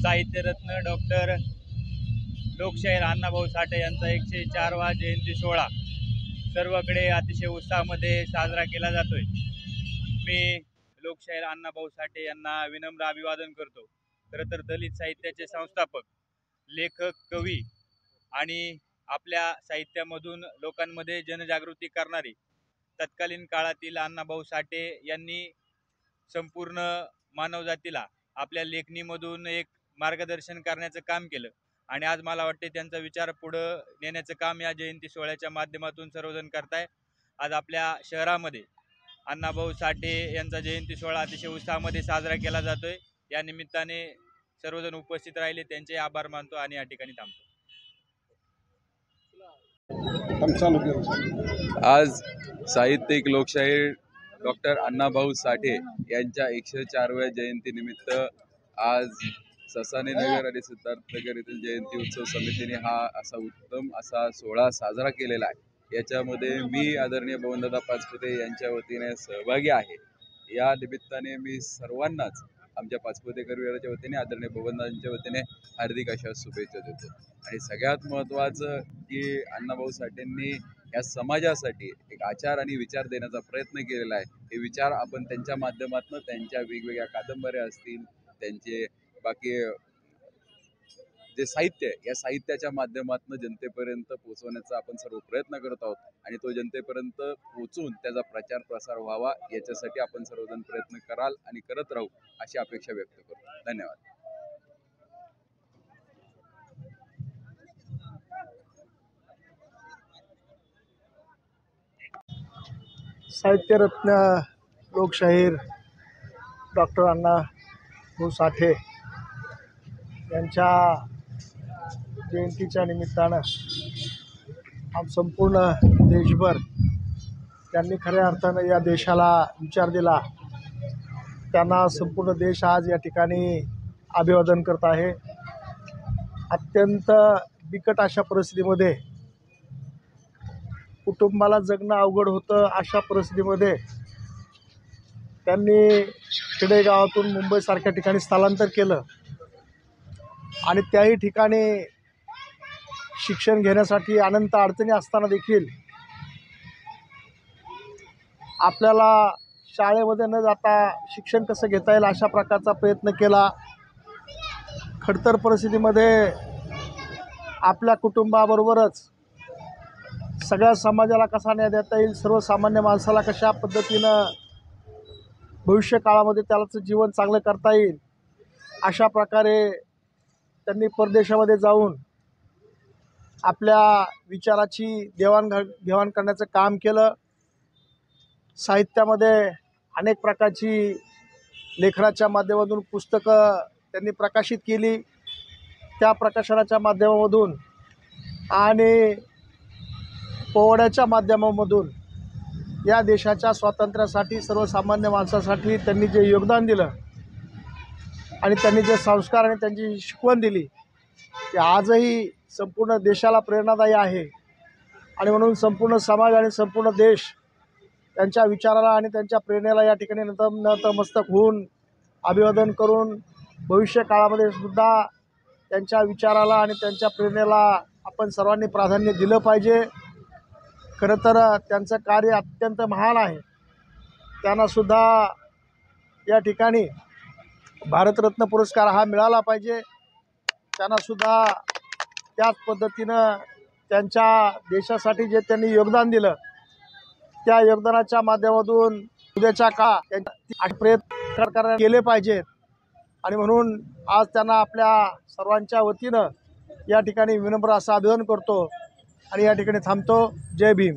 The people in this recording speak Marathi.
साहित्यरत्न डॉक्टर लोकशाहीर अण्णाभाऊ साठे यांचा 104वा जयंती सोहळा सर्वकडे अतिशय उत्साहामध्ये साजरा केला जातोय। मी लोकशाहीर अण्णाभाऊ साठे यांना विनम्र अभिवादन करतो। खरं तर दलित साहित्याचे संस्थापक, लेखक, कवी आणि आपल्या साहित्यामधून लोकांमध्ये जनजागृती करणारे तत्कालीन काळातील अण्णाभाऊ साठे यांनी संपूर्ण मानवजातीला आपल्या लेखणीमधून एक मार्गदर्शन करण्याचं काम केलं आणि आज मला वाटते त्यांचा विचार पुढे नेण्याचं काम या जयंती सोहळ्याच्या माध्यमातून सर्वजण करताय। आज आपल्या शहरामध्ये अण्णाभाऊ साठे यांचा जयंती सोहळा अतिशय उत्साहामध्ये साजरा केला जातोय। या निमित्ताने सर्वजण उपस्थित राहिले त्यांचे आभार मानतो आणि या ठिकाणी थांबतो। आज साहित्यिक लोकशाहीर डॉक्टर अण्णाभाऊ साठे यांच्या 104व्या जयंतीनिमित्त आज ससाणे नगर आणि सिद्धार्थनगर येथील जयंती उत्सव समितीने हा असा उत्तम असा सोहळा साजरा केलेला आहे। याच्यामध्ये मी आदरणीय बबनदादा पाचपुते यांच्या वतीने सहभागी आहे। या निमित्ताने मी सर्वांनाच आमच्या पाचपुतेकर विभागाच्या वतीने आदरणीय बबनदादांच्या वतीने हार्दिक अशा शुभेच्छा देतो। आणि सगळ्यात महत्त्वाचं की अण्णाभाऊ साठेंनी या समाजासाठी एक आचार आणि विचार देण्याचा प्रयत्न केलेला आहे। हे विचार आपण त्यांच्या माध्यमातून त्यांच्या वेगवेगळ्या कादंबऱ्या असतील, त्यांचे बाकी जे साहित्य आहे या साहित्याच्या माध्यमातून जनतेपर्यंत पोहोचवण्याचा आपण सर्व प्रयत्न करत आहोत आणि तो जनतेपर्यंत पोहोचून त्याचा प्रचार प्रसार व्हावा याच्यासाठी आपण सर्वजण प्रयत्न कराल आणि करत राहू अशी अपेक्षा व्यक्त करतो। धन्यवाद। साहित्यरत्न लोकशाहीर डॉक्टर अण्णाभाऊ साठे यांच्या जयंतीच्या निमित्तानं आम संपूर्ण देशभर त्यांनी खऱ्या अर्थानं या देशाला विचार दिला, त्यांना संपूर्ण देश आज या ठिकाणी अभिवादन करत आहे। अत्यंत बिकट अशा परिस्थितीमध्ये कुटुंबाला जगणं अवघड होतं, अशा परिस्थितीमध्ये त्यांनी खेडेगावातून मुंबईसारख्या ठिकाणी स्थलांतर केलं आणि त्याही ठिकाणी शिक्षण घेण्यासाठी अनंत अडचणी असताना देखील आपल्याला शाळेमध्ये न जाता शिक्षण कसं घेता येईल अशा प्रकारचा प्रयत्न केला। खडतर परिस्थितीमध्ये आपल्या कुटुंबाबरोबरच सगळ्या समाजाला कसा न्याय देता येईल, सर्वसामान्य माणसाला कशा पद्धतीनं भविष्य काळामध्ये त्याचं जीवन चांगलं करता येईल अशा प्रकारे त्यांनी परदेशामध्ये जाऊन आपल्या विचाराची देवाणघेवाण करण्याचं काम केलं। साहित्यामध्ये अनेक प्रकारची लेखनाच्या माध्यमातून पुस्तकं त्यांनी प्रकाशित केली। त्या प्रकाशनाच्या माध्यमामधून आणि पोवाड्याच्या माध्यमामधून या देशाच्या स्वातंत्र्यासाठी सर्वसामान्य माणसासाठी त्यांनी जे योगदान दिलं आणि त्यांनी जे संस्कार आणि त्यांची शिकवण दिली ते आजही संपूर्ण देशाला प्रेरणादायी आहे। आणि म्हणून संपूर्ण समाज आणि संपूर्ण देश त्यांच्या विचाराला आणि त्यांच्या प्रेरणेला या ठिकाणी नतमस्तक होऊन अभिवादन करून भविष्य काळामध्ये सुद्धा त्यांच्या विचाराला आणि त्यांच्या प्रेरणेला आपण सर्वांनी प्राधान्य दिलं पाहिजे। खरं तर त्यांचं कार्य अत्यंत महान आहे। त्यांनासुद्धा या ठिकाणी भारतरत्न पुरस्कार हा मिळाला पाहिजे। त्यांनासुद्धा त्याच पद्धतीनं त्यांच्या देशासाठी जे त्यांनी योगदान दिलं त्या योगदानाच्या माध्यमातून उद्याच्या प्रयत्न केले पाहिजेत आणि म्हणून आज त्यांना आपल्या सर्वांच्या वतीनं या ठिकाणी विनम्र असं अभिवादन करतो आणि या ठिकाणी थांबतो। जय भीम।